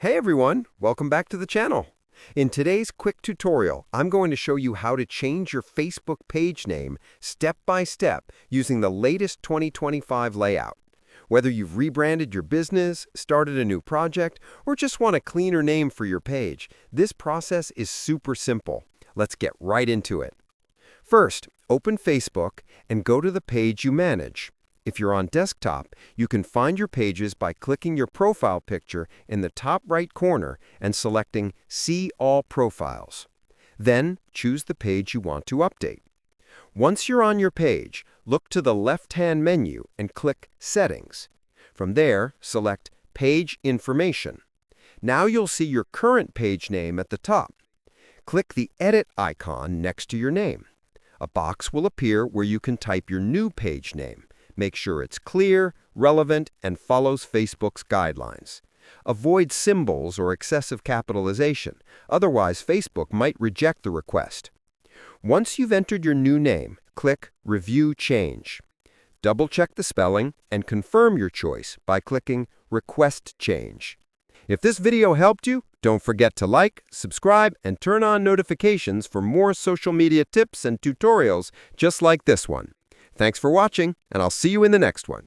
Hey everyone, welcome back to the channel. In today's quick tutorial, I'm going to show you how to change your Facebook page name step by step using the latest 2025 layout. Whether you've rebranded your business, started a new project, or just want a cleaner name for your page, this process is super simple. Let's get right into it. First, open Facebook and go to the page you manage. If you're on desktop, you can find your pages by clicking your profile picture in the top right corner and selecting See All Profiles. Then, choose the page you want to update. Once you're on your page, look to the left-hand menu and click Settings. From there, select Page Information. Now you'll see your current page name at the top. Click the Edit icon next to your name. A box will appear where you can type your new page name. Make sure it's clear, relevant, and follows Facebook's guidelines. Avoid symbols or excessive capitalization, otherwise Facebook might reject the request. Once you've entered your new name, click Review Change. Double-check the spelling and confirm your choice by clicking Request Change. If this video helped you, don't forget to like, subscribe, and turn on notifications for more social media tips and tutorials just like this one. Thanks for watching, and I'll see you in the next one.